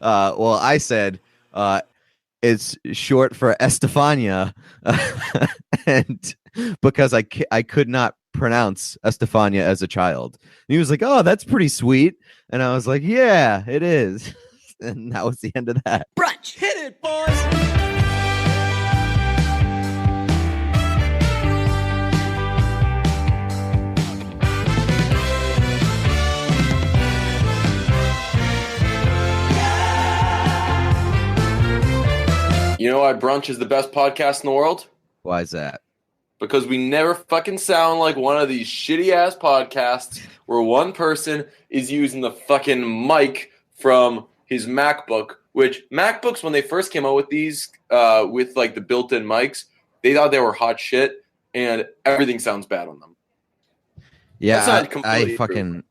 Well, I said it's short for Estefania, and because I could not pronounce Estefania as a child. And he was like, "Oh, that's pretty sweet," and I was like, "Yeah, it is." And that was the end of that. Brunch, hit it, boys. You know why Brunch is the best podcast in the world? Why is that? Because we never fucking sound like one of these shitty-ass podcasts where one person is using the fucking mic from his MacBook, which MacBooks, when they first came out with these, with like the built-in mics, they thought they were hot shit, and everything sounds bad on them. Yeah, I fucking... true.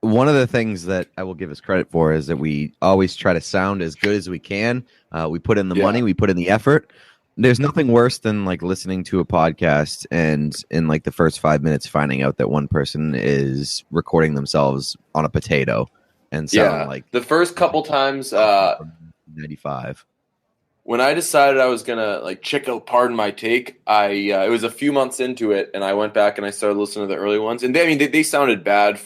One of the things that I will give us credit for is that we always try to sound as good as we can. We put in the money, we put in the effort. There's nothing worse than like listening to a podcast and in like the first 5 minutes finding out that one person is recording themselves on a potato and sound like the first couple times 95. When I decided I was gonna like check out Pardon My Take, it was a few months into it, and I went back and I started listening to the early ones, and they sounded bad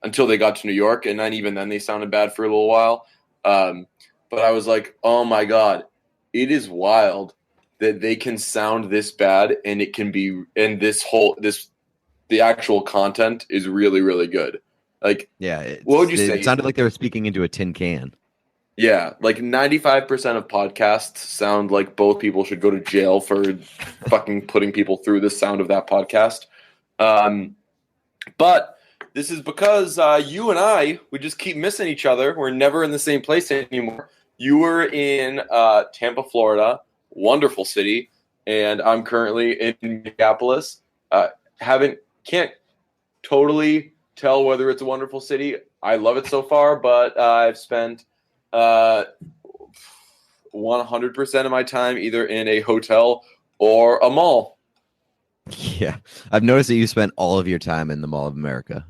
until they got to New York, and then even then they sounded bad for a little while. But I was like, oh my god, it is wild that they can sound this bad, and it can be, and the actual content is really, really good. Like, yeah, what would you say? It sounded like they were speaking into a tin can. Yeah, like 95% of podcasts sound like both people should go to jail for fucking putting people through the sound of that podcast. But this is because you and we just keep missing each other. We're never in the same place anymore. You were in Tampa, Florida, wonderful city, and I'm currently in Minneapolis. Can't totally tell whether it's a wonderful city. I love it so far, but I've spent 100% of my time either in a hotel or a mall. Yeah, I've noticed that you spent all of your time in the Mall of America.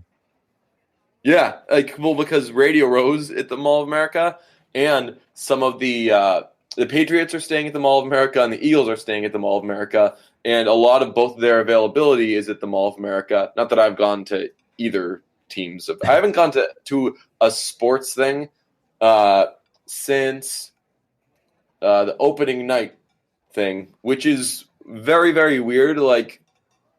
Yeah, because Radio Row's at the Mall of America, and some of the Patriots are staying at the Mall of America, and the Eagles are staying at the Mall of America, and a lot of both their availability is at the Mall of America. Not that I've gone to either teams. I haven't gone to a sports thing since the opening night thing, which is very, very weird. Like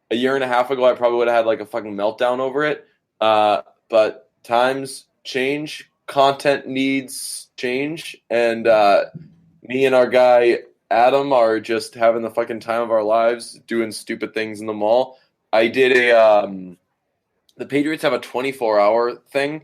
a year and a half ago, I probably would have had like a fucking meltdown over it. But times change, content needs change, and me and our guy Adam are just having the fucking time of our lives doing stupid things in the mall. I did the Patriots have a 24-hour thing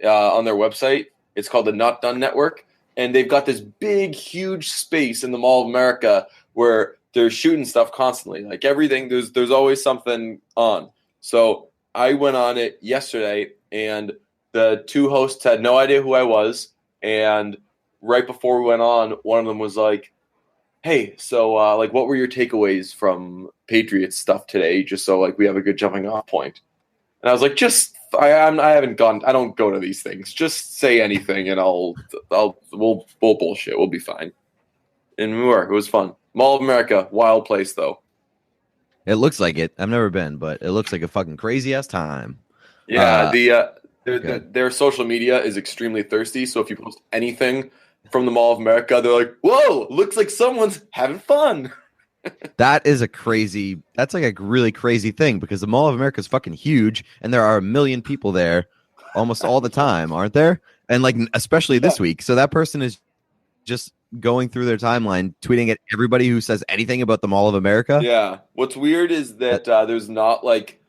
on their website. It's called the Not Done Network, and they've got this big, huge space in the Mall of America where they're shooting stuff constantly. Like everything, there's always something on. So I went on it yesterday, and the two hosts had no idea who I was. And right before we went on, one of them was like, "Hey, so like, what were your takeaways from Patriots stuff today? Just so like we have a good jumping off point." And I was like, I haven't gone. I don't go to these things. Just say anything, and we'll bullshit. We'll be fine. And we were. It was fun. Mall of America, wild place though. It looks like it. I've never been, but it looks like a fucking crazy ass time. Yeah, their social media is extremely thirsty. So if you post anything from the Mall of America, they're like, "Whoa, looks like someone's having fun." That's like a really crazy thing because the Mall of America is fucking huge, and there are 1 million people there almost all the time, aren't there? And like especially this week. So that person is just going through their timeline, tweeting at everybody who says anything about the Mall of America. Yeah. What's weird is that there's not like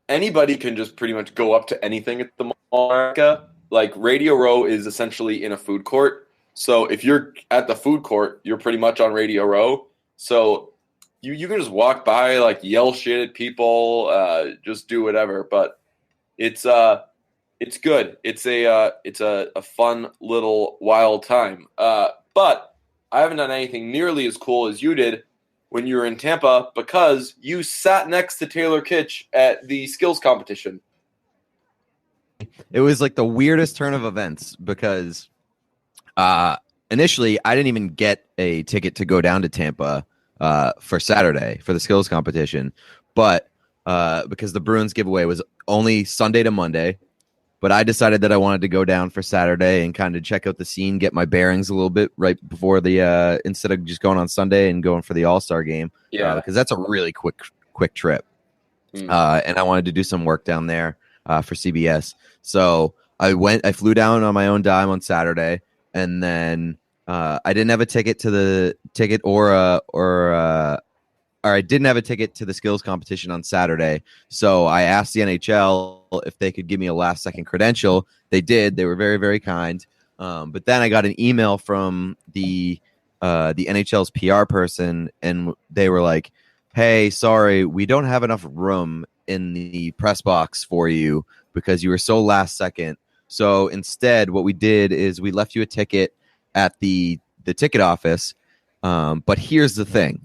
anybody can just pretty much go up to anything at the Mall of America. Like Radio Row is essentially in a food court. So if you're at the food court, you're pretty much on Radio Row. So you can just walk by, like yell shit at people, just do whatever. But it's good. It's a fun little wild time. But I haven't done anything nearly as cool as you did when you were in Tampa because you sat next to Taylor Kitsch at the skills competition. it was like the weirdest turn of events because initially I didn't even get a ticket to go down to Tampa for Saturday for the skills competition, but because the Bruins giveaway was only Sunday to Monday. But I decided that I wanted to go down for Saturday and kind of check out the scene, get my bearings a little bit right before the instead of just going on Sunday and going for the All-Star game. Yeah, because that's a really quick trip. And I wanted to do some work down there for CBS. So I flew down on my own dime on Saturday, and then I didn't have a ticket to the ticket or I didn't have a ticket to the skills competition on Saturday. So I asked the NHL if they could give me a last second credential. They did. They were very, very kind. But then I got an email from the NHL's PR person, and they were like, "Hey, sorry, we don't have enough room in the press box for you because you were so last second. So instead, what we did is we left you a ticket at the ticket office. But here's the thing.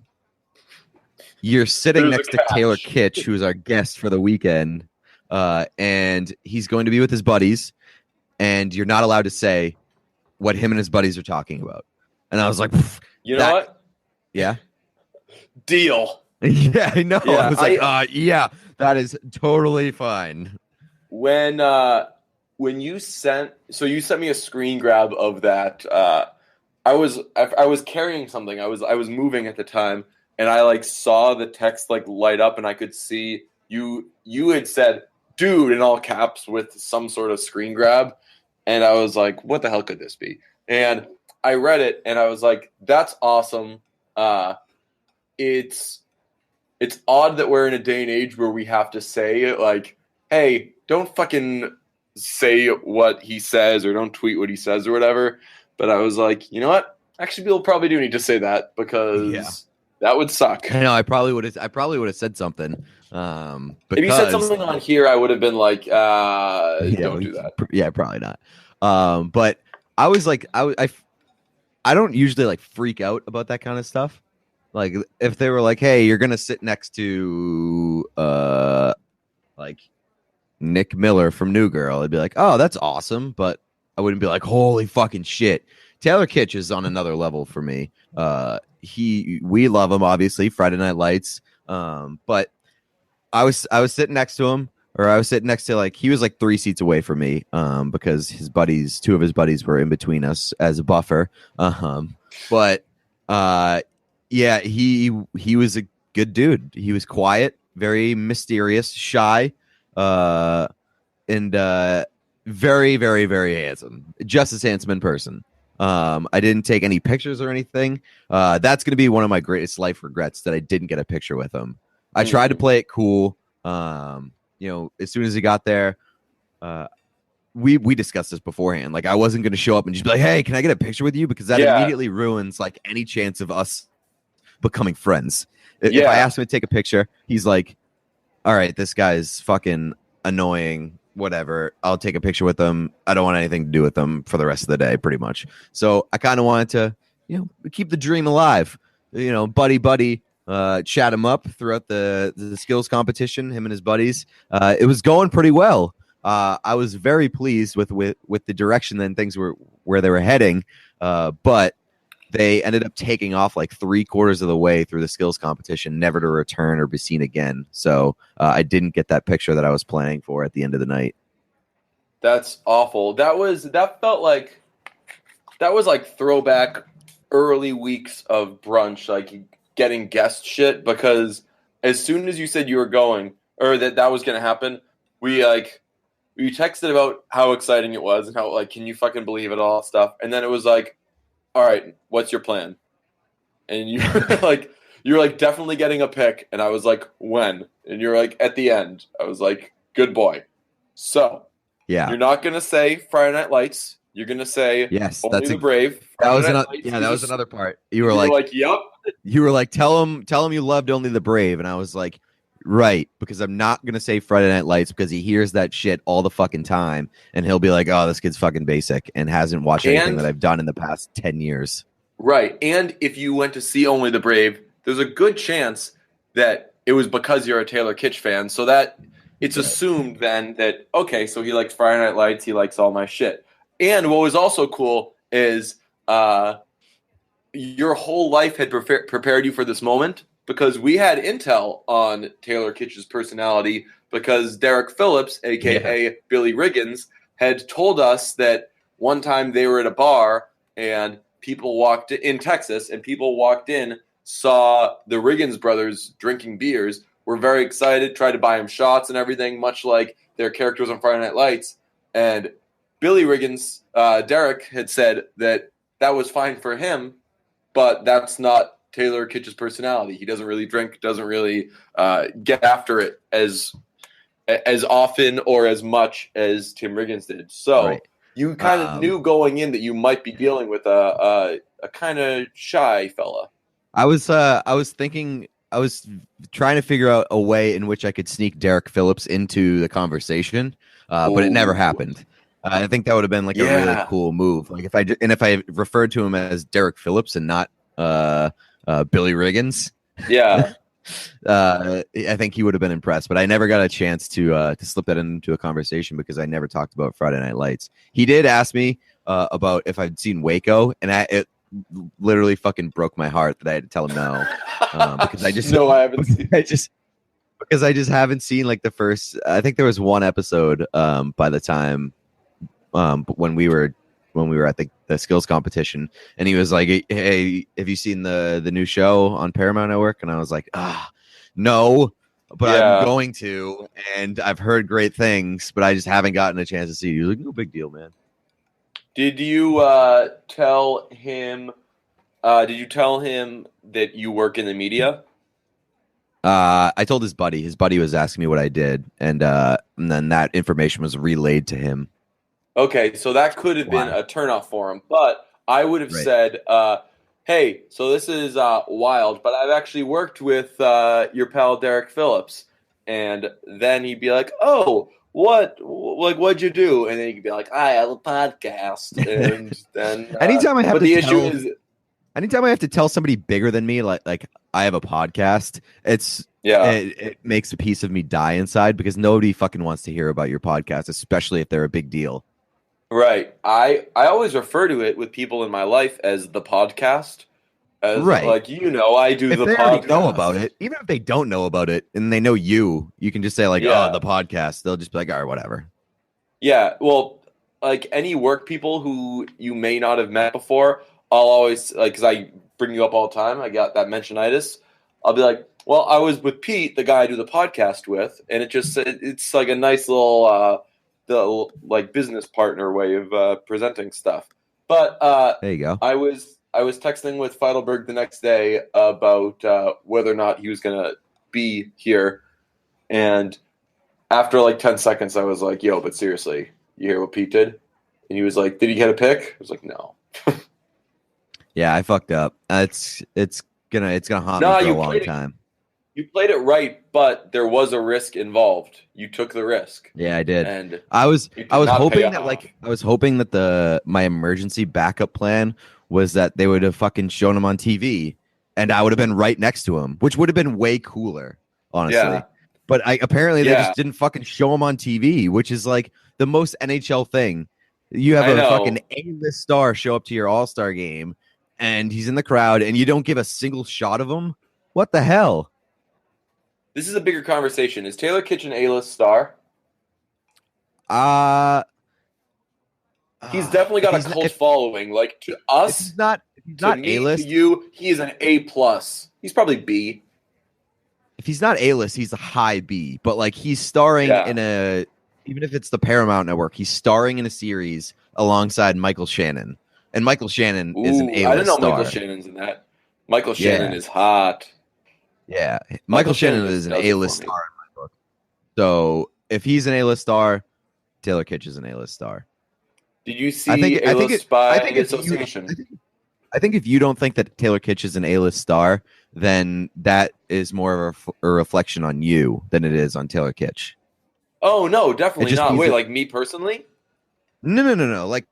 You're sitting next to Taylor Kitsch, who's our guest for the weekend, and he's going to be with his buddies, and you're not allowed to say what him and his buddies are talking about." And I was like, you know what? Yeah. Deal. Yeah, I know. Yeah, I was like, yeah, that is totally fine. When you sent me a screen grab of that. I was carrying something. I was moving at the time. And I like saw the text like light up, and I could see you had said "dude" in all caps with some sort of screen grab, and I was like, "What the hell could this be?" And I read it, and I was like, "That's awesome." It's odd that we're in a day and age where we have to say like, "Hey, don't fucking say what he says or don't tweet what he says or whatever." But I was like, you know what? Actually, people probably do need to say that because. Yeah. That would suck. I know. I probably would have said something. Because, if you said something on here, I would have been like, "Don't do that." Yeah, probably not. But I was like, I don't usually like freak out about that kind of stuff. Like if they were like, "Hey, you're gonna sit next to like Nick Miller from New Girl," I'd be like, "Oh, that's awesome," but I wouldn't be like, "Holy fucking shit." Taylor Kitsch is on another level for me. We love him, obviously, Friday Night Lights. But I was sitting next to him, or I was sitting next to like he was like 3 seats away from me, because two of his buddies were in between us as a buffer. But yeah, he was a good dude. He was quiet, very mysterious, shy, and very, very, very handsome. Just as handsome in person. I didn't take any pictures or anything. That's going to be one of my greatest life regrets that I didn't get a picture with him. I tried to play it cool. As soon as he got there, we discussed this beforehand. Like I wasn't going to show up and just be like, "Hey, can I get a picture with you?" Because that immediately ruins like any chance of us becoming friends. If I ask him to take a picture, he's like, "All right, this guy's fucking annoying. Whatever, I'll take a picture with them. I don't want anything to do with them for the rest of the day," pretty much. So I kind of wanted to, keep the dream alive. Buddy, chat him up throughout the skills competition. Him and his buddies. It was going pretty well. I was very pleased with the direction that things were where they were heading. But they ended up taking off like 3/4 of the way through the skills competition, never to return or be seen again. So I didn't get that picture that I was planning for at the end of the night. That's awful. That felt like throwback early weeks of brunch, like getting guest shit, because as soon as you said you were going or that was going to happen, we texted about how exciting it was and how like, can you fucking believe it, all stuff. And then it was like, all right, what's your plan? And you were like, definitely getting a pick. And I was like, when? And you're like, at the end. I was like, good boy. So yeah, you're not going to say Friday Night Lights. You're going to say yes, only the Brave. That was another part. You were like, yep. You were like, tell him you loved Only the Brave. And I was like, right, because I'm not going to say Friday Night Lights because he hears that shit all the fucking time. And he'll be like, oh, this kid's fucking basic and hasn't watched anything that I've done in the past 10 years. Right. And if you went to see Only the Brave, there's a good chance that it was because you're a Taylor Kitsch fan. So that it's assumed then that, okay, so he likes Friday Night Lights, he likes all my shit. And what was also cool is your whole life had prepared you for this moment, because we had intel on Taylor Kitsch's personality, because Derek Phillips, a.k.a. Billy Riggins, had told us that one time they were at a bar and people walked in Texas, and people walked in, saw the Riggins brothers drinking beers, were very excited, tried to buy him shots and everything, much like their characters on Friday Night Lights. And Billy Riggins, Derek, had said that was fine for him, but that's not Taylor Kitsch's personality. He doesn't really drink, doesn't really get after it as often or as much as Tim Riggins did. So you kind of knew going in that you might be dealing with a kind of shy fella. I was trying to figure out a way in which I could sneak Derek Phillips into the conversation, but it never happened. I think that would have been like a really cool move. Like if I referred to him as Derek Phillips and not Billy Riggins. Yeah. I think he would have been impressed, but I never got a chance to slip that into a conversation because I never talked about Friday Night Lights. He did ask me about if I'd seen Waco, and it literally fucking broke my heart that I had to tell him no, because I just I haven't seen. Because I just haven't seen like the first. I think there was one episode by the time when we were at the skills competition, and he was like, "Hey, have you seen the new show on Paramount Network?" And I was like, no, but I'm going to, and I've heard great things, but I just haven't gotten a chance to see it. He was like, "No big deal, man." Did you tell him? Did you tell him that you work in the media? I told his buddy. His buddy was asking me what I did, and then that information was relayed to him. Okay, so that could have been a turnoff for him, but I would have said, hey, so this is wild, but I've actually worked with your pal Derek Phillips. And then he'd be like, oh, what'd you do? And then he could be like, I have a podcast. And then anytime I have to tell somebody bigger than me, like I have a podcast, it makes a piece of me die inside, because nobody fucking wants to hear about your podcast, especially if they're a big deal. Right. I always refer to it with people in my life as the podcast. Like, I do the podcast. If they already know about it, even if they don't know about it and they know you can just say like, oh, the podcast. They'll just be like, all right, whatever. Yeah. Well, like any work people who you may not have met before, I'll always, like, because I bring you up all the time. I got that mentionitis. I'll be like, well, I was with Pete, the guy I do the podcast with, and it's like a nice little the business partner way of presenting stuff. But there you go. I was texting with Feidelberg the next day about whether or not he was gonna be here, and after like 10 seconds, I was like, "Yo, but seriously, you hear what Pete did?" And he was like, "Did he get a pick?" I was like, "No." Yeah, I fucked up. It's gonna haunt me for a long time. You played it right, but there was a risk involved. You took the risk. Yeah, I did. And I was hoping that my emergency backup plan was that they would have fucking shown him on TV, and I would have been right next to him, which would have been way cooler, honestly. Yeah. But apparently they just didn't fucking show him on TV, which is like the most NHL thing. You have a fucking A-list star show up to your All-Star game, and he's in the crowd, and you don't give a single shot of him? What the hell? This is a bigger conversation. Is Taylor Kitsch an A-list star? He's definitely got a cult following. Like, to us, he's not A-list. To you, he is an A+. He's probably B. If he's not A-list, he's a high B. But like, he's starring in even if it's the Paramount Network, he's starring in a series alongside Michael Shannon. And Michael Shannon is an A-list star. I didn't know Michael Shannon's in that. Michael Shannon is hot. Yeah, Michael Shannon is an A-list star in my book. So if he's an A-list star, Taylor Kitsch is an A-list star. Did you see A-list by association? I think if you don't think that Taylor Kitsch is an A-list star, then that is more of a reflection on you than it is on Taylor Kitsch. Oh, no, definitely not. Wait, like me personally? No. Like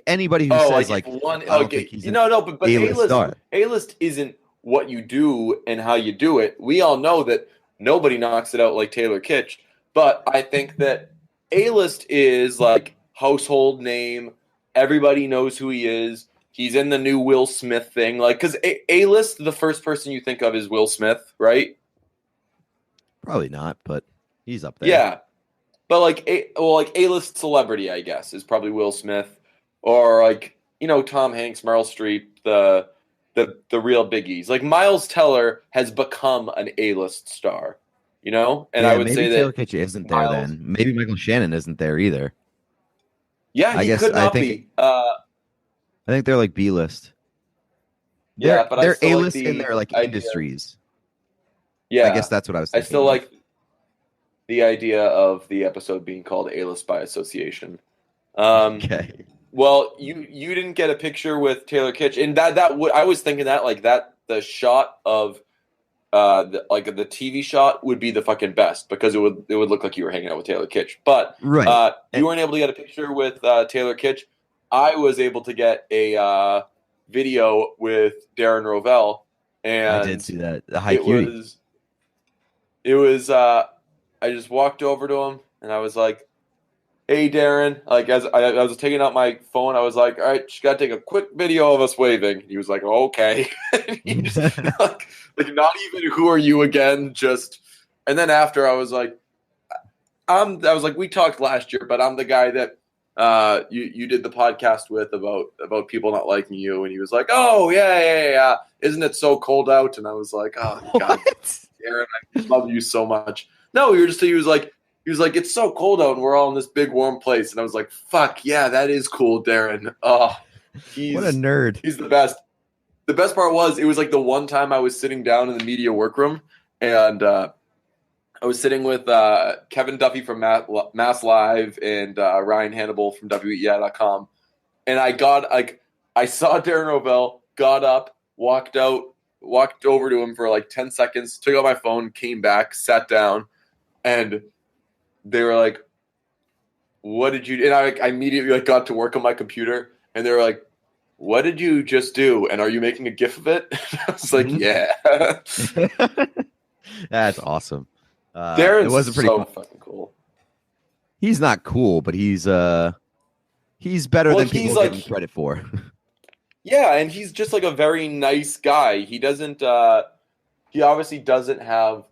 anybody who says like one, okay, but A-list isn't what you do and how you do it. We all know that nobody knocks it out like Taylor Kitsch. But I think that A-list is like household name. Everybody knows who he is. He's in the new Will Smith thing. Like, because A-list, the first person you think of is Will Smith, right? Probably not, but he's up there. Yeah. But like A-list celebrity, I guess, is probably Will Smith. Or like, Tom Hanks, Meryl Streep, the real biggies. Like Miles Teller has become an A-list star, And I would say Taylor that Kitsch isn't there then. Maybe Michael Shannon isn't there either. Yeah, he could not be. I think they're like B-list. Yeah, but they're I still A-list like in their like industries. Yeah, I guess that's what I was thinking. I still like the idea of the episode being called A-list by association. Okay. Well, you didn't get a picture with Taylor Kitsch, and I was thinking that the shot of the TV shot would be the fucking best because it would look like you were hanging out with Taylor Kitsch. But right. You weren't able to get a picture with Taylor Kitsch. I was able to get a video with Darren Rovell, and I did see that. The high cutie. It was I just walked over to him and I was like, "Hey, Darren!" Like as I was taking out my phone, I was like, "All right, just gotta take a quick video of us waving." He was like, "Okay," like not even "Who are you again?" Just and then after I was like, I was like, "We talked last year, but I'm the guy that you did the podcast with about people not liking you," and he was like, "Oh yeah. Isn't it so cold out?" And I was like, "Oh God, Darren, I love you so much." No, he was like, "It's so cold out and we're all in this big warm place." And I was like, "Fuck yeah, that is cool, Darren." Oh, what a nerd. He's the best. The best part was it was like the one time I was sitting down in the media workroom and I was sitting with Kevin Duffy from Mass Live and Ryan Hannibal from WEI.com. And I saw Darren Rovell, got up, walked over to him for like 10 seconds, took out my phone, came back, sat down, and they were like, "What did you do?" And I immediately got to work on my computer, and they were like, "What did you just do? And are you making a GIF of it?" I was like, "Yeah." That's awesome. Darren's it wasn't pretty fucking cool. He's not cool, but he's better than people give him credit for. Yeah, and he's just like a very nice guy. He doesn't he obviously doesn't have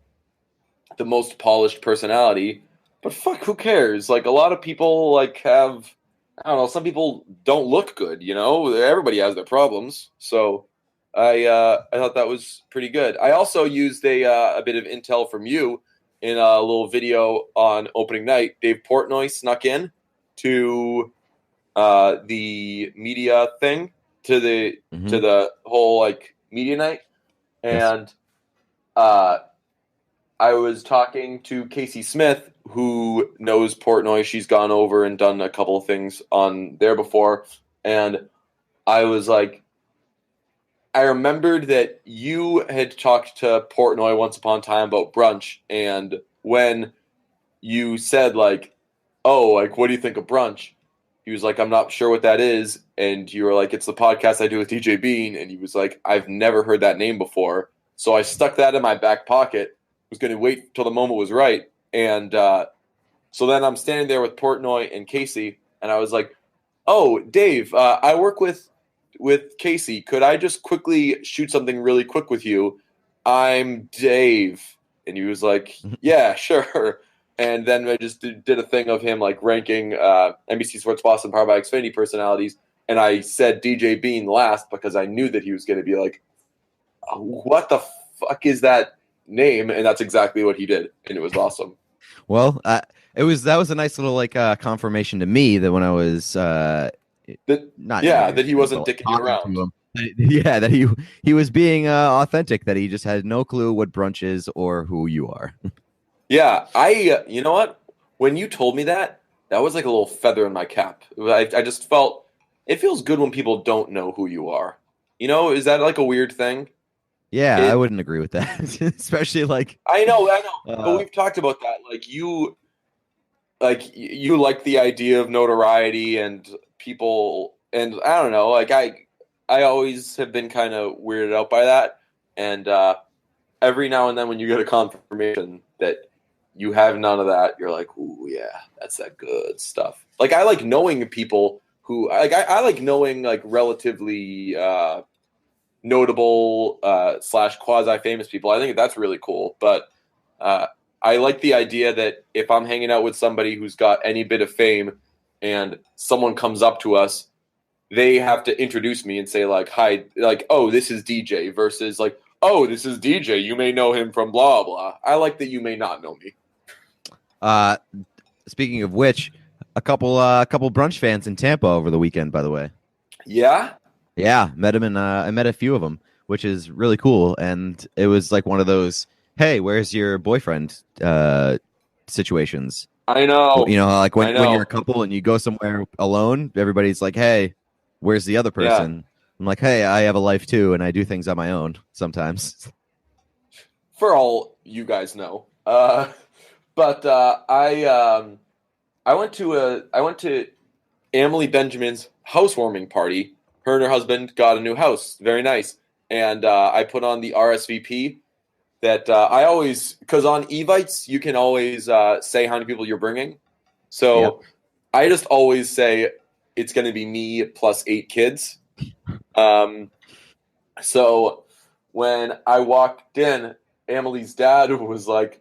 the most polished personality, but fuck, who cares? Like a lot of people have, I don't know, some people don't look good, Everybody has their problems. So I thought that was pretty good. I also used a bit of intel from you in a little video on opening night. Dave Portnoy snuck in to the media thing, to the whole media night, and I was talking to Casey Smith, who knows Portnoy. She's gone over and done a couple of things on there before, and I was like, I remembered that you had talked to Portnoy once upon a time about brunch, and when you said "Oh, what do you think of brunch?" He was like, "I'm not sure what that is," and you were like, "It's the podcast I do with DJ Bean," and he was like, "I've never heard that name before," so I stuck that in my back pocket. Was going to wait till the moment was right, and so then I'm standing there with Portnoy and Casey, and I was like, "Oh, Dave, I work with Casey. Could I just quickly shoot something really quick with you? I'm Dave." And he was like, "Yeah, sure." And then I just did a thing of him ranking NBC Sports Boston Powered by Xfinity personalities, and I said DJ Bean last because I knew that he was going to be like, "What the fuck is that name?" And that's exactly what he did, and it was awesome. Well, that was a nice little confirmation to me that when I was that he wasn't dicking you around. Yeah, that he was being authentic, that he just had no clue what brunch is or who you are. Yeah, you know what? When you told me that was like a little feather in my cap. I just felt it feels good when people don't know who you are. Is that a weird thing? Yeah, I wouldn't agree with that, especially I know, but we've talked about that. You like the idea of notoriety and people, and I don't know. I always have been kind of weirded out by that, and every now and then when you get a confirmation that you have none of that. You're like, ooh, yeah, that's that good stuff. Like, I like knowing people who like I like knowing like relatively notable / quasi famous people. I think that's really cool. But I like the idea that if I'm hanging out with somebody who's got any bit of fame and someone comes up to us, they have to introduce me and say like, hi, like, oh, this is DJ versus like, oh, this is DJ. You may know him from blah, blah. I like that you may not know me. Speaking of which, a couple brunch fans in Tampa over the weekend, by the way. Yeah? Yeah, met him and I met a few of them, which is really cool. And it was like one of those, hey, where's your boyfriend situations. I know. You know, like when you're a couple and you go somewhere alone, everybody's like, hey, where's the other person? Yeah. I'm like, hey, I have a life too, and I do things on my own sometimes. For all you guys know. But I went to Emily Benjamin's housewarming party. Her and her husband got a new house. Very nice. And I put on the RSVP that I always, because on Evites, you can always say how many people you're bringing. So yep. I just always say it's going to be me plus 8 kids. So when I walked in, Emily's dad was like,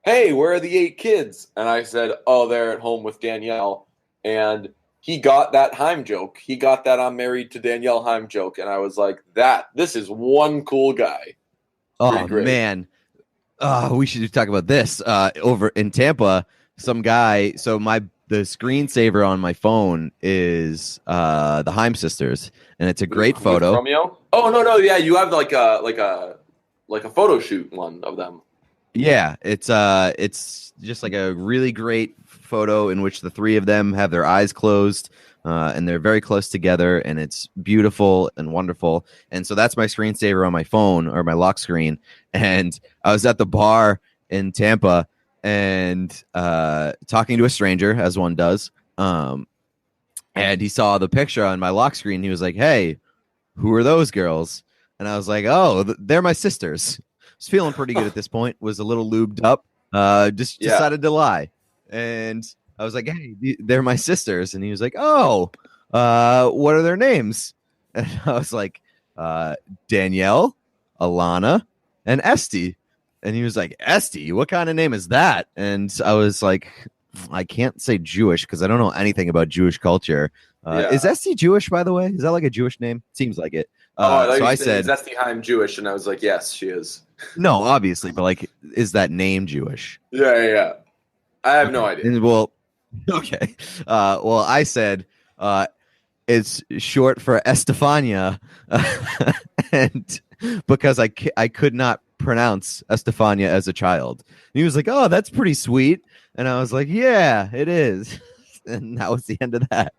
hey, where are the 8 kids? And I said, oh, they're at home with Danielle. And he got that Heim joke. He got that I'm married to Danielle Heim joke. And I was like, this is one cool guy. Oh, man. We should talk about this. Over in Tampa, some guy, so the screensaver on my phone is the Heim sisters, and it's a great photo. Romeo? Oh, no, yeah, you have like a photo shoot one of them. Yeah, it's just like a really great photo in which the 3 of them have their eyes closed, and they're very close together, and it's beautiful and wonderful. And so that's my screensaver on my phone or my lock screen. And I was at the bar in Tampa and talking to a stranger, as one does. And he saw the picture on my lock screen. He was like, hey, who are those girls? And I was like, oh, they're my sisters. I was feeling pretty good at this point, was a little lubed up, decided to lie. And I was like, hey, they're my sisters. And he was like, oh, what are their names? And I was like, Danielle, Alana, and Esty. And he was like, Esty, what kind of name is that? And I was like, I can't say Jewish because I don't know anything about Jewish culture. Is Esty Jewish, by the way? Is that like a Jewish name? Seems like it. So I said, is Esty Heim Jewish? And I was like, yes, she is. No, obviously, but like, is that name Jewish? Yeah. I have no idea. Okay. Well, I said it's short for Estefania, and because I could not pronounce Estefania as a child. And he was like, oh, that's pretty sweet. And I was like, yeah, it is. And that was the end of that.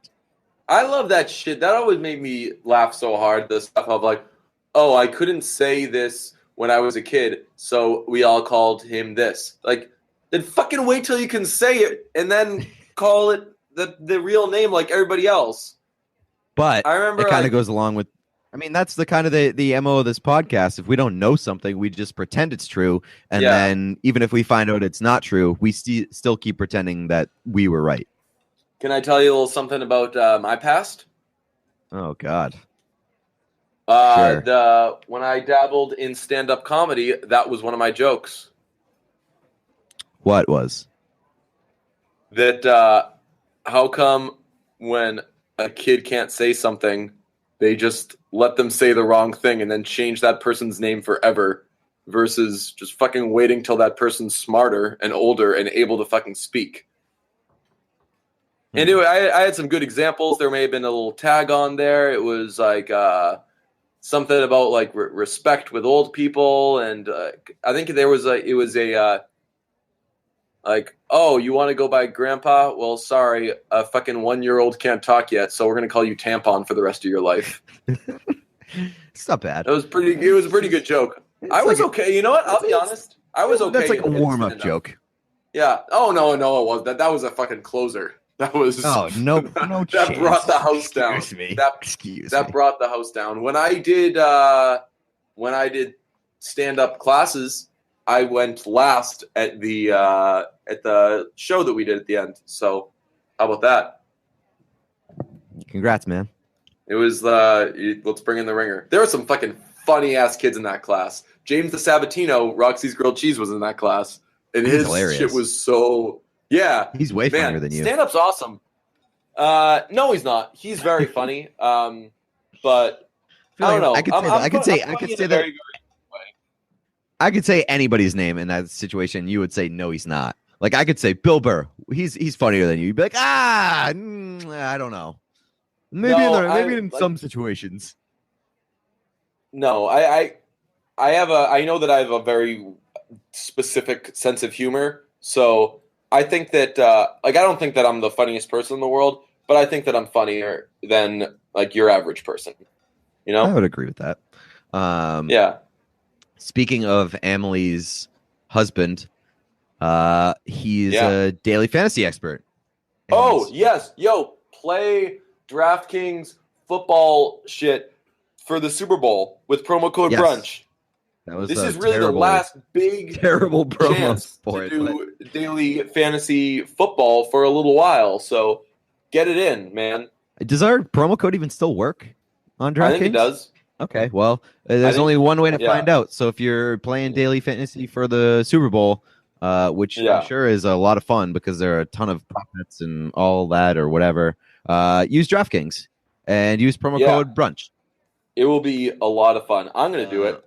I love that shit. That always made me laugh so hard. The stuff of like, oh, I couldn't say this when I was a kid, so we all called him this. Like, then fucking wait till you can say it and then call it the real name like everybody else. But I remember it kind of goes along with, I mean, that's the kind of the MO of this podcast. If we don't know something, we just pretend it's true. And then even if we find out it's not true, we still keep pretending that we were right. Can I tell you a little something about my past? Oh, God. Sure. When I dabbled in stand-up comedy, that was one of my jokes. What was? That how come when a kid can't say something, they just let them say the wrong thing and then change that person's name forever versus just fucking waiting till that person's smarter and older and able to fucking speak. And I had some good examples. There may have been a little tag on there. It was like something about like respect with old people. And I think it was like, oh, you want to go by grandpa? Well, sorry, a fucking 1-year-old can't talk yet, so we're going to call you Tampon for the rest of your life. It's not bad. It was a pretty good joke. I was okay. You know what? I'll be honest. I was okay. That's like a warm-up joke. Yeah. Oh, no, it wasn't. That was a fucking closer. That was no that brought the house down. That brought the house down. When I did stand-up classes, I went last at the at the show that we did at the end. So how about that? Congrats, man. It was let's bring in the ringer. There were some fucking funny ass kids in that class. James the Sabatino, Roxy's grilled cheese, was in that class, and his hilarious. shit was so He's way funnier than you. Stand up's awesome. No, he's not. He's very funny. But I don't know. I could say that. I could say anybody's name in that situation. You would say no, he's not. Like I could say Bill Burr. He's funnier than you. You'd be like, I don't know. Maybe in some situations. No, I know that I have a very specific sense of humor. So I think that I don't think that I'm the funniest person in the world, but I think that I'm funnier than like your average person. You know? I would agree with that. Yeah. Speaking of Emily's husband, he's a daily fantasy expert. Oh, yes. Yo, play DraftKings football shit for the Super Bowl with promo code brunch. This is really the last big terrible promo chance to do daily fantasy football for a little while. So get it in, man. Does our promo code even still work on DraftKings? I think it does. Okay, well, there's only one way to find out. So if you're playing daily fantasy for the Super Bowl, which I'm sure is a lot of fun because there are a ton of profits and all that or whatever, use DraftKings and use promo code brunch. It will be a lot of fun. I'm going to do it.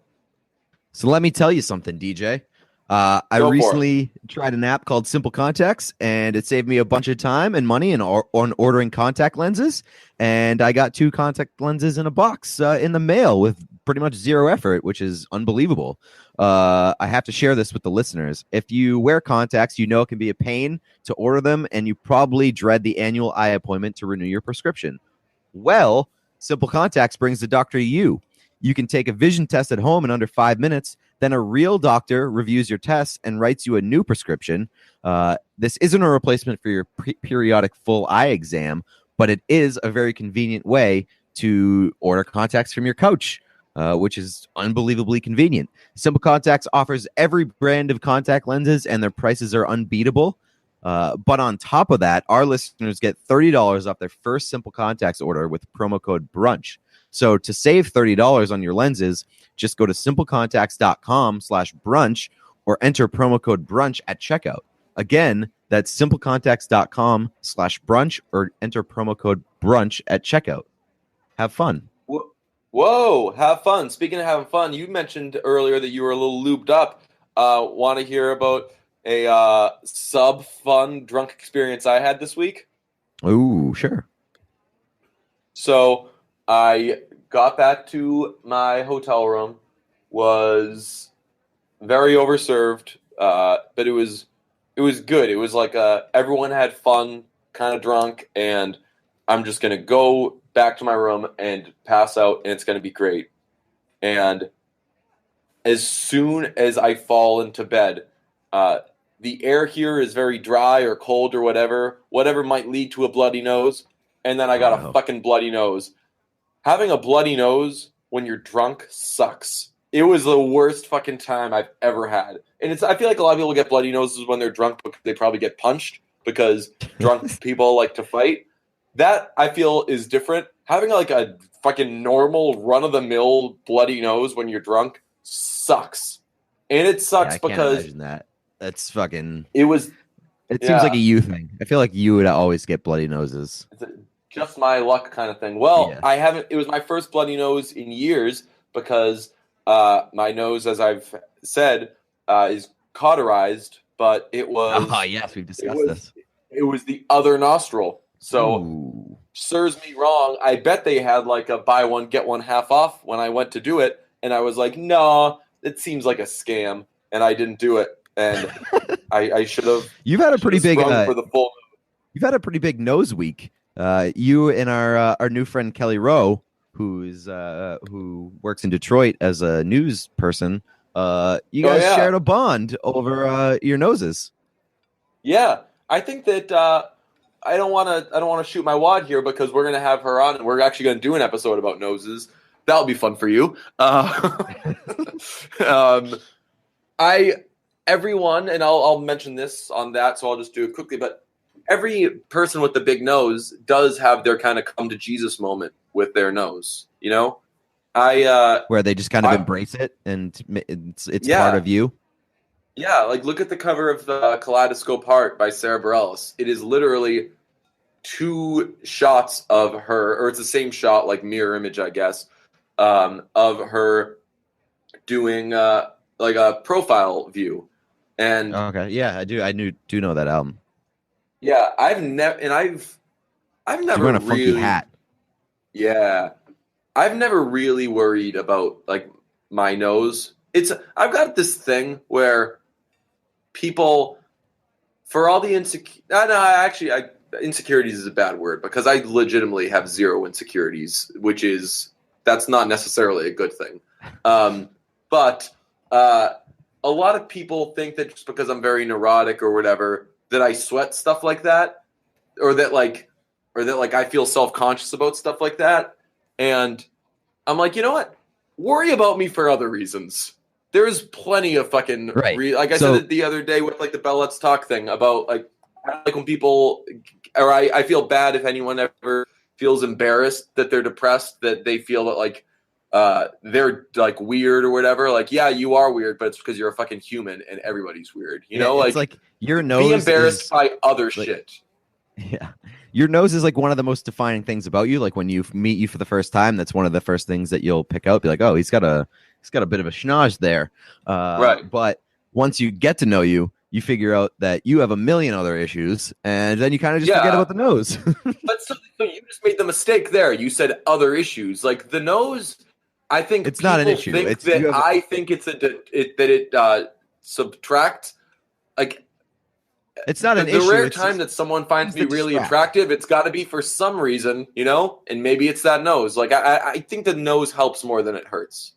So let me tell you something, DJ. I recently tried an app called Simple Contacts, and it saved me a bunch of time and money on ordering contact lenses. And I got 2 contact lenses in a box in the mail with pretty much zero effort, which is unbelievable. I have to share this with the listeners. If you wear contacts, you know it can be a pain to order them, and you probably dread the annual eye appointment to renew your prescription. Well, Simple Contacts brings the doctor to you. You can take a vision test at home in under 5 minutes. Then a real doctor reviews your tests and writes you a new prescription. This isn't a replacement for your periodic full eye exam, but it is a very convenient way to order contacts from your couch, which is unbelievably convenient. Simple Contacts offers every brand of contact lenses, and their prices are unbeatable. But on top of that, our listeners get $30 off their first Simple Contacts order with promo code brunch. So to save $30 on your lenses, just go to simplecontacts.com/brunch or enter promo code brunch at checkout. Again, that's simplecontacts.com/brunch or enter promo code brunch at checkout. Have fun. Whoa, have fun. Speaking of having fun, you mentioned earlier that you were a little lubed up. Want to hear about a sub-fun drunk experience I had this week? Ooh, sure. So I got back to my hotel room, was very overserved, but it was good. It was like everyone had fun, kind of drunk, and I'm just going to go back to my room and pass out, and it's going to be great. And as soon as I fall into bed, the air here is very dry or cold or whatever might lead to a bloody nose, and then I got a fucking bloody nose. Having a bloody nose when you're drunk sucks. It was the worst fucking time I've ever had. And I feel like a lot of people get bloody noses when they're drunk because they probably get punched because drunk people like to fight. That, I feel, is different. Having like a fucking normal run-of-the-mill bloody nose when you're drunk sucks. And it sucks because... I can't imagine that. That's fucking... It seems like a you thing. I feel like you would always get bloody noses. Just my luck kind of thing. Well, I haven't. It was my first bloody nose in years because my nose, as I've said, is cauterized. But it was. Oh yes, we've discussed this. It was the other nostril. So serves me wrong. I bet they had like a buy one get one half off when I went to do it, and I was like, no, it seems like a scam, and I didn't do it, and I should have. You've had a pretty big for the full. You've had a pretty big nose week. You and our new friend Kelly Rowe, who works in Detroit as a news person, you guys shared a bond over your noses. Yeah, I think that I don't want to shoot my wad here because we're gonna have her on and we're actually gonna do an episode about noses. That'll be fun for you. everyone, and I'll mention this on that, so I'll just do it quickly, but every person with the big nose does have their kind of come to Jesus moment with their nose, you know? Where they just kind of embrace it and it's part of you. Yeah, like look at the cover of the Kaleidoscope Heart by Sarah Bareilles. It is literally 2 shots of her, or it's the same shot, like mirror image, I guess, of her doing like a profile view. And okay, yeah, I do know that album. Yeah, I've never wearing a funky hat. Yeah, I've never really worried about like my nose. I've got this thing where people, for all the insecurities is a bad word because I legitimately have 0 insecurities, that's not necessarily a good thing. But a lot of people think that just because I'm very neurotic or whatever, that I sweat stuff like that, or that I feel self-conscious about stuff like that. And I'm like, you know what? Worry about me for other reasons. There's plenty of fucking like I said it the other day with like the Bell Let's Talk thing about like when people, or I feel bad if anyone ever feels embarrassed that they're depressed, that they feel that like they're like weird or whatever. Like, yeah, you are weird, but it's because you're a fucking human and everybody's weird. You know, it's like your nose be embarrassed by other shit. Yeah. Your nose is like one of the most defining things about you. Like when you meet you for the first time, that's one of the first things that you'll pick out. Be like, oh, he's got a bit of a schnoz there. Right. But once you get to know you, you figure out that you have a million other issues, and then you kind of just forget about the nose. But so you just made the mistake there. You said other issues, like the nose. I think it's not an issue. I think it subtracts. Like it's not an issue. The rare time that someone finds me really attractive, it's got to be for some reason, you know. And maybe it's that nose. Like I think the nose helps more than it hurts.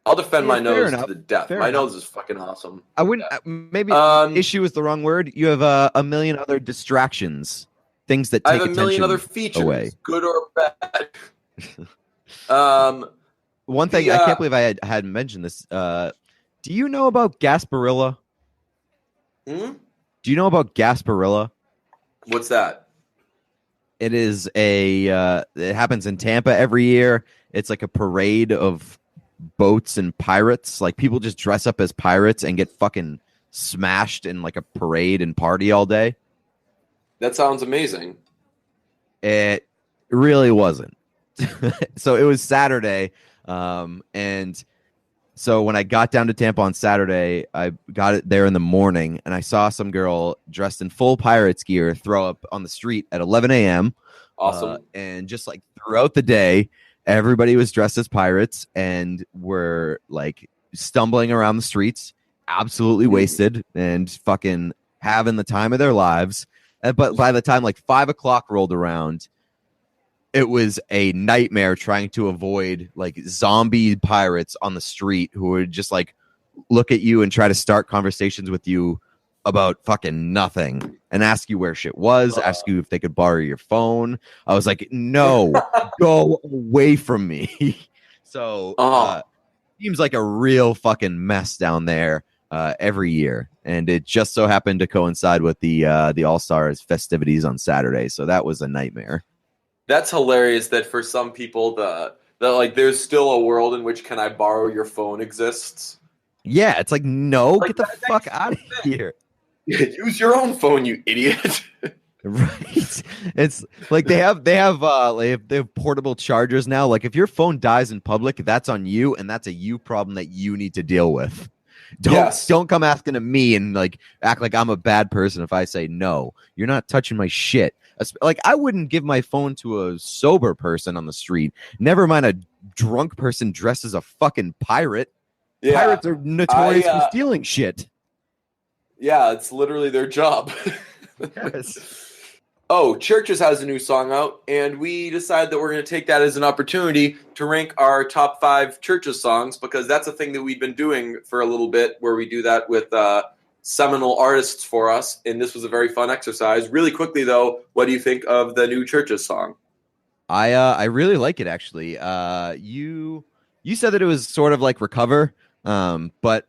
I'll defend my nose to the death. My nose is fucking awesome. I wouldn't. Maybe issue is the wrong word. You have a million other distractions, things that take attention away. I have a million other features, good or bad. One thing I can't believe I hadn't mentioned this. Do you know about Gasparilla? Do you know about Gasparilla? What's that? It is it happens in Tampa every year. It's like a parade of boats and pirates. Like people just dress up as pirates and get fucking smashed in like a parade and party all day. That sounds amazing. It really wasn't. So it was Saturday, and so when I got down to Tampa on Saturday, I got it there in the morning, and I saw some girl dressed in full Pirates gear throw up on the street at 11 a.m. Awesome. And just like throughout the day, everybody was dressed as pirates and were like stumbling around the streets, absolutely wasted and fucking having the time of their lives. But by the time like 5 o'clock rolled around, it was a nightmare trying to avoid like zombie pirates on the street who would just like look at you and try to start conversations with you about fucking nothing and ask you where shit was, ask you if they could borrow your phone. I was like, no, go away from me. So seems like a real fucking mess down there every year. And it just so happened to coincide with the All-Stars festivities on Saturday. So that was a nightmare. That's hilarious that for some people that like there's still a world in which can I borrow your phone exists. Yeah, it's like, no, like, get the fuck out of here. Use your own phone, you idiot. Right. It's like they have portable chargers now. Like if your phone dies in public, that's on you, and that's a you problem that you need to deal with. Don't come asking to me and like act like I'm a bad person if I say no. You're not touching my shit. Like I wouldn't give my phone to a sober person on the street. Never mind a drunk person dressed as a fucking pirate. Yeah. Pirates are notorious for stealing shit. Yeah, it's literally their job. Yes. Oh, CHVRCHES has a new song out, and we decided that we're going to take that as an opportunity to rank our top 5 CHVRCHES songs, because that's a thing that we've been doing for a little bit, where we do that with seminal artists for us, and this was a very fun exercise. Really quickly, though, what do you think of the new CHVRCHES song? I really like it, actually. You said that it was sort of like Recover, but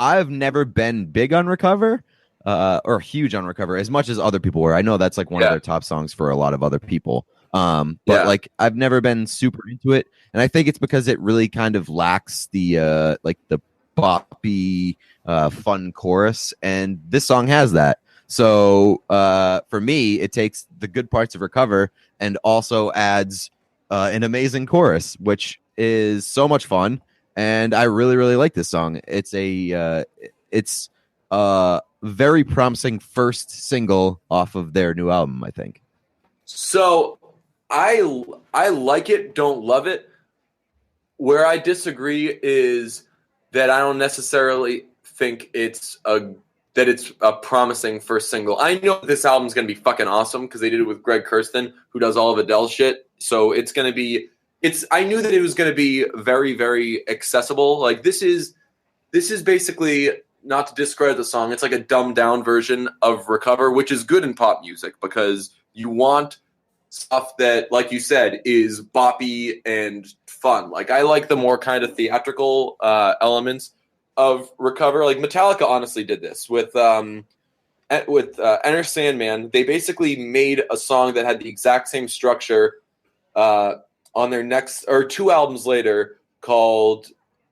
I've never been big on Recover, or huge on Recover as much as other people were. I know that's like one of their top songs for a lot of other people. But like I've never been super into it, and I think it's because it really kind of lacks the like the boppy fun chorus, and this song has that. So for me, it takes the good parts of Recover and also adds an amazing chorus, which is so much fun. And I really, really like this song. It's a very promising first single off of their new album, I think. So I like it, don't love it. Where I disagree is that I don't necessarily think it's a promising first single. I know this album's going to be fucking awesome because they did it with Greg Kurstin, who does all of Adele's shit. So it's going to be I knew that it was going to be very, very accessible. Like this is basically, not to discredit the song, it's like a dumbed down version of Recover, which is good in pop music because you want stuff that, like you said, is boppy and fun. Like I like the more kind of theatrical elements of Recover. Like Metallica honestly did this with Enter Sandman. They basically made a song that had the exact same structure on their next, or 2 albums later, called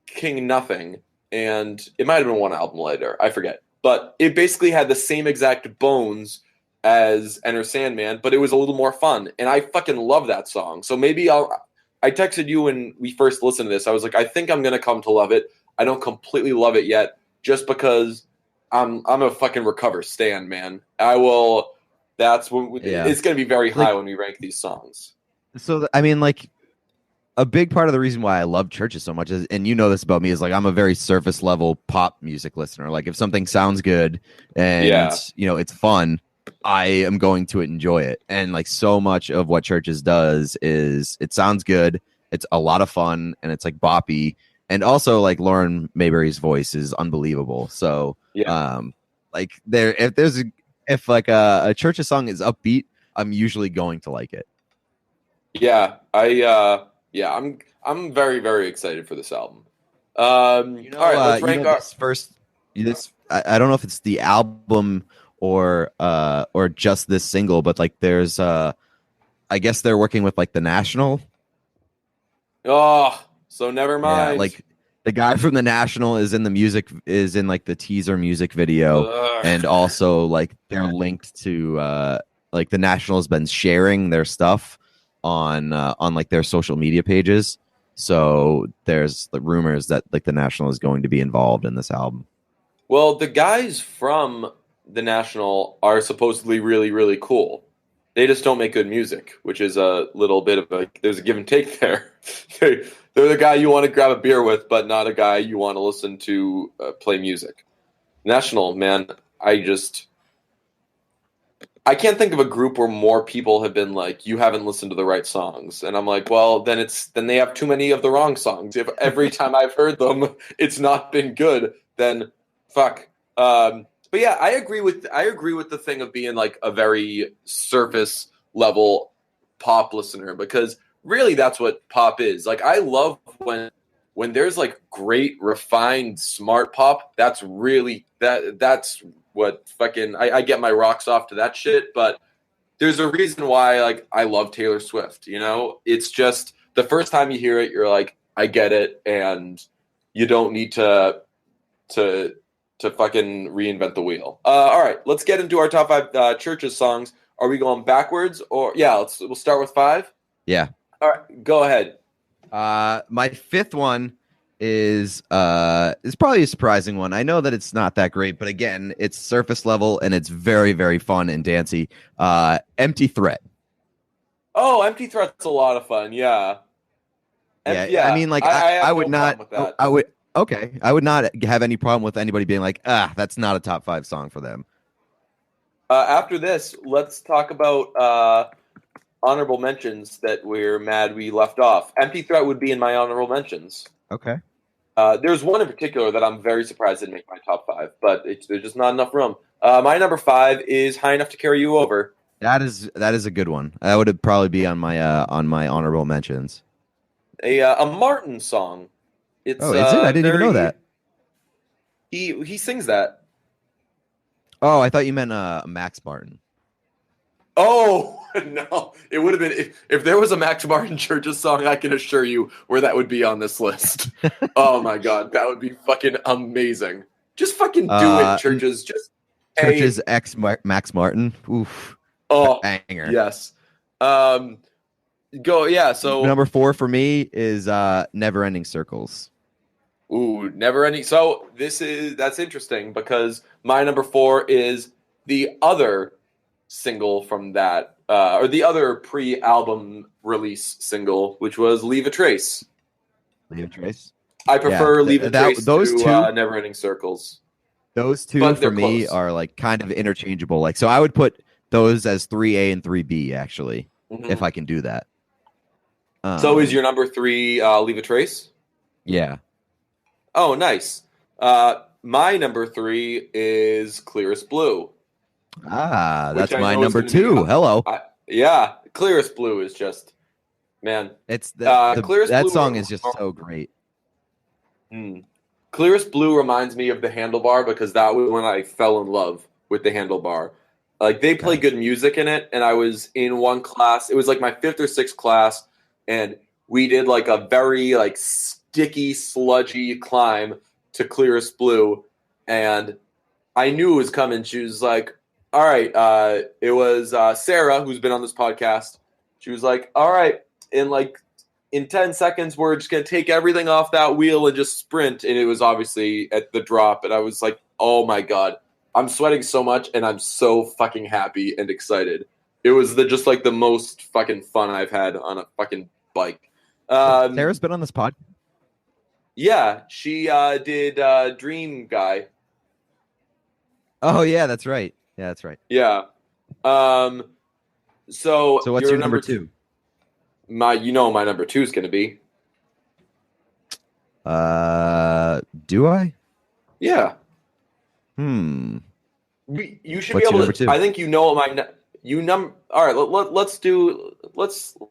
King Nothing, and it might have been 1 album later, I forget, but it basically had the same exact bones as Enter Sandman, but it was a little more fun, and I fucking love that song. So maybe I texted you when we first listened to this, I was like, I think I'm gonna come to love it. I don't completely love it yet, just because I'm a fucking Recover stan, man. I will. That's when it's gonna be very high when we rank these songs. So, I mean, like, a big part of the reason why I love Churches so much is, and you know this about me, is like I'm a very surface level pop music listener. Like if something sounds good and you know it's fun, I am going to enjoy it. And like so much of what Churches does is it sounds good, it's a lot of fun, and it's like boppy. And also like Lauren Mayberry's voice is unbelievable. So like if like a Churches song is upbeat, I'm usually going to like it. Yeah, I'm very, very excited for this album. All right, let's rank our first. I don't know if it's the album or just this single, but like there's I guess they're working with like the National. Oh, so never mind. Yeah, like the guy from the National is in like the teaser music video, and also like they're linked to like the National has been sharing their stuff on like their social media pages. So there's the rumors that like the National is going to be involved in this album. Well, the guys from the National are supposedly really, really cool. They just don't make good music, which is a little bit of there's a give and take there. They're the guy you want to grab a beer with, but not a guy you want to listen to play music. National, man, I can't think of a group where more people have been like, you haven't listened to the right songs. And I'm like, well, then they have too many of the wrong songs. If every time I've heard them, it's not been good, then fuck. But yeah, I agree with the thing of being like a very surface level pop listener, because really that's what pop is. Like I love when there's like great, refined, smart pop. That's really that's what fucking I get my rocks off to that shit. But there's a reason why like I love Taylor Swift, you know? It's just the first time you hear it, you're like, I get it, and you don't need to fucking reinvent the wheel. All right, let's get into our top 5 Churches songs. Are we going backwards or we'll start with 5? Yeah. All right, go ahead. My 5th one is probably a surprising one. I know that it's not that great, but again, it's surface level and it's very, very fun and dancey. Empty Threat. Oh, Empty Threat's a lot of fun. Yeah. I mean, like I would not. I would not have any problem with anybody being like, that's not a top 5 song for them. After this, let's talk about honorable mentions that we're mad we left off. Empty Threat would be in my honorable mentions. Okay. There's one in particular that I'm very surprised didn't make my top 5, but there's just not enough room. My number 5 is High Enough to Carry You Over. That is a good one. That would probably be on my honorable mentions. A Martin song. It's, is it? I didn't even know that. He sings that. Oh, I thought you meant Max Martin. Oh no! It would have been if there was a Max Martin Churches song. I can assure you where that would be on this list. Oh my god, that would be fucking amazing. Just fucking do it, Churches. Just Churches X Max Martin. Oof. Oh, banger. Yes. Go. Yeah. So number 4 for me is Never Ending Circles. Ooh, Never Ending. So that's interesting because my number 4 is the other single from that, or the other pre-album release single, which was Leave a Trace. Leave a Trace? I prefer Leave a Trace those to Never Ending Circles. Those two for me are like kind of interchangeable. Like, so I would put those as 3A and 3B actually, if I can do that. So is your number 3 Leave a Trace? Yeah. Oh, nice. My number 3 is Clearest Blue. That's my number 2. Hello. Yeah, Clearest Blue is just, man. It's that Blue song is just so great. Clearest Blue reminds me of the Handlebar because that was when I fell in love with the Handlebar. Like, they play good music in it, and I was in one class. It was like my 5th or 6th class, and we did like a very like sticky, sludgy climb to Clearest Blue, and I knew it was coming. She was like, all right, it was Sarah, who's been on this podcast. She was like, all right, in 10 seconds, we're just going to take everything off that wheel and just sprint. And it was obviously at the drop. And I was like, oh my God, I'm sweating so much. And I'm so fucking happy and excited. It was just like the most fucking fun I've had on a fucking bike. Sarah's been on this pod. Yeah, she did Dream Guy. Oh yeah, that's right. Yeah, that's right. Yeah. So what's your number 2? My number 2 is going to be. Do I? Yeah. You should be able to. I think you know what All right.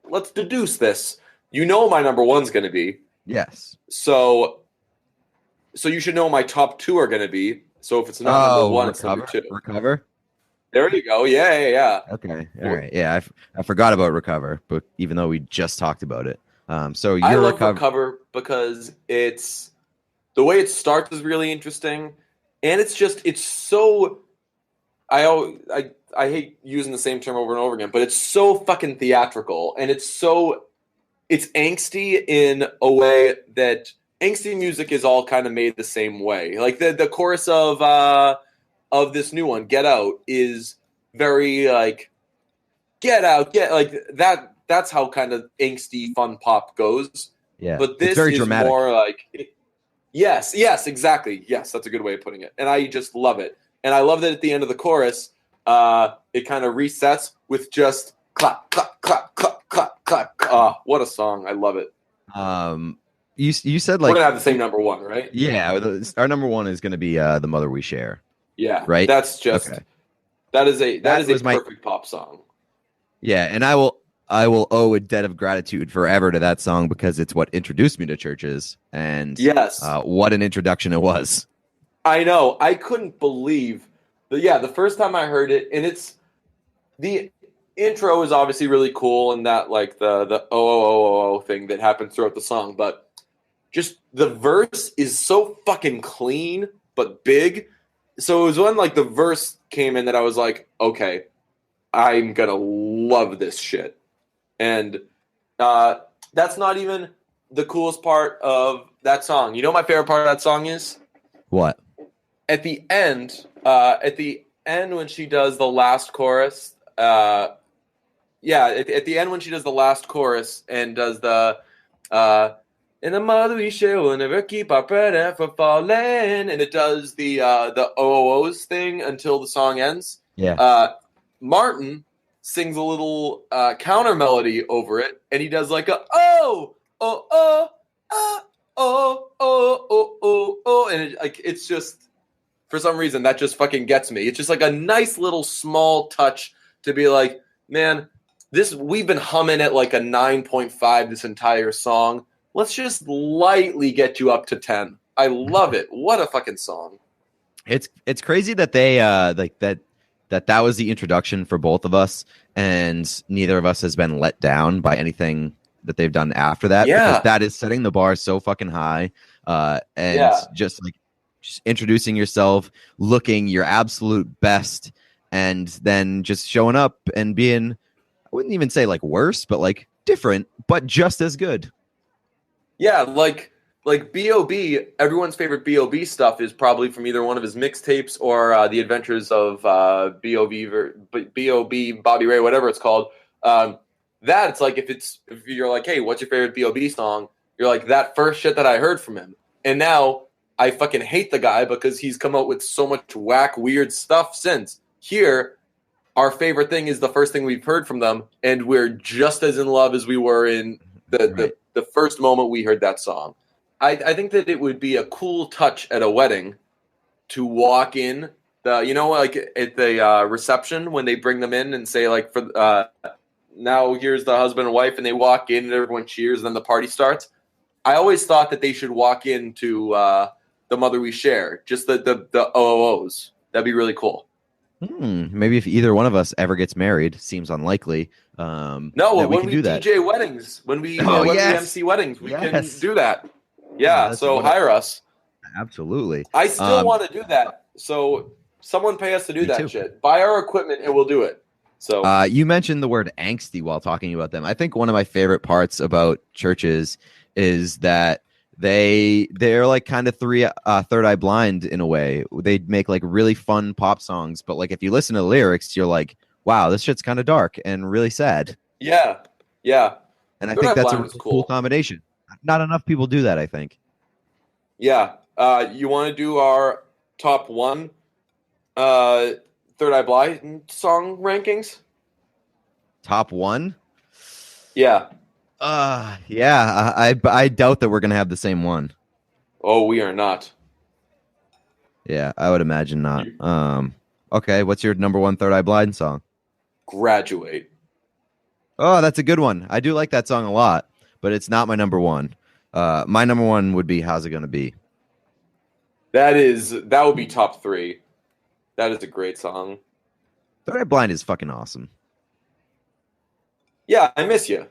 Let's deduce this. You know what my number 1's going to be. Yes. So you should know what my top 2 are going to be. So if it's not number 1, it's number 2. Recover. There you go. Yeah. Okay. All right. Yeah, I forgot about Recover, but even though we just talked about it, so I love Recover because it's the way it starts is really interesting, and it's so. I hate using the same term over and over again, but it's so fucking theatrical, and it's angsty in a way that angsty music is all kind of made the same way. Like the chorus of this new one, Get Out, is very like get out, like that. That's how kind of angsty fun pop goes. Yeah, but this very is dramatic. More like yes, exactly. Yes, that's a good way of putting it, and I just love it. And I love that at the end of the chorus, it kind of resets with just clap, clap, clap, clap, clap, clap. What a song! I love it. You said like we're gonna have the same number 1, right? Yeah, our number 1 is gonna be The Mother We Share. Yeah, right. That's just that is a perfect pop song. Yeah, and I will owe a debt of gratitude forever to that song because it's what introduced me to Churches, and yes, what an introduction it was. I know. I couldn't believe the first time I heard it, and the intro is obviously really cool, and that like the oh thing that happens throughout the song, but just the verse is so fucking clean but big. So it was when like the verse came in that I was like, okay, I'm gonna love this shit. And that's not even the coolest part of that song. You know what my favorite part of that song is? What? At the end when she does the last chorus, at the end when she does the last chorus and does the in the mother we share will never keep our breath for falling, and it does the OOOs thing until the song ends. Yeah. Martin sings a little counter melody over it, and he does like a and it's just for some reason that just fucking gets me. It's just like a nice little small touch to be like, man, we've been humming at like a 9.5 this entire song. Let's just lightly get you up to 10. I love it. What a fucking song. It's crazy that they like that was the introduction for both of us, and neither of us has been let down by anything that they've done after that, because that is setting the bar so fucking high. And just introducing yourself, looking your absolute best, and then just showing up and being, I wouldn't even say like worse, but like different, but just as good. Yeah, like B.O.B., everyone's favorite B.O.B. stuff is probably from either one of his mixtapes or The Adventures of B.O.B., Bobby Ray, whatever it's called. That it's like if you're like, hey, what's your favorite B.O.B. song? You're like, that first shit that I heard from him. And now I fucking hate the guy because he's come out with so much whack, weird stuff since. Here, our favorite thing is the first thing we've heard from them, and we're just as in love as we were in the first moment we heard that song. I think that it would be a cool touch at a wedding to walk in like at the reception when they bring them in and say like, for now here's the husband and wife, and they walk in and everyone cheers and then the party starts. I always thought that they should walk into The Mother We Share, just the OOs. That'd be really cool. Maybe if either one of us ever gets married, seems unlikely. When we DJ weddings, when we MC weddings, we can do that. Yeah, so hire us. Absolutely. I still want to do that. So someone pay us to do that shit. Buy our equipment and we'll do it. So you mentioned the word angsty while talking about them. I think one of my favorite parts about Churches is that they're like kind of Third Eye Blind in a way. They make like really fun pop songs, but like if you listen to the lyrics, you're like, wow, this shit's kind of dark and really sad. Yeah. And I think that's a really cool combination. Not enough people do that, I think. Yeah. You want to do our top one Third Eye Blind song rankings? Top one? Yeah. I doubt that we're gonna have the same one. Oh, we are not. Yeah, I would imagine not. Okay, what's your number one Third Eye Blind song? Graduate. Oh, that's a good one. I do like that song a lot, but it's not my number one. My number one would be How's It Gonna Be? That would be top three. That is a great song. Third Eye Blind is fucking awesome. Yeah, I miss you.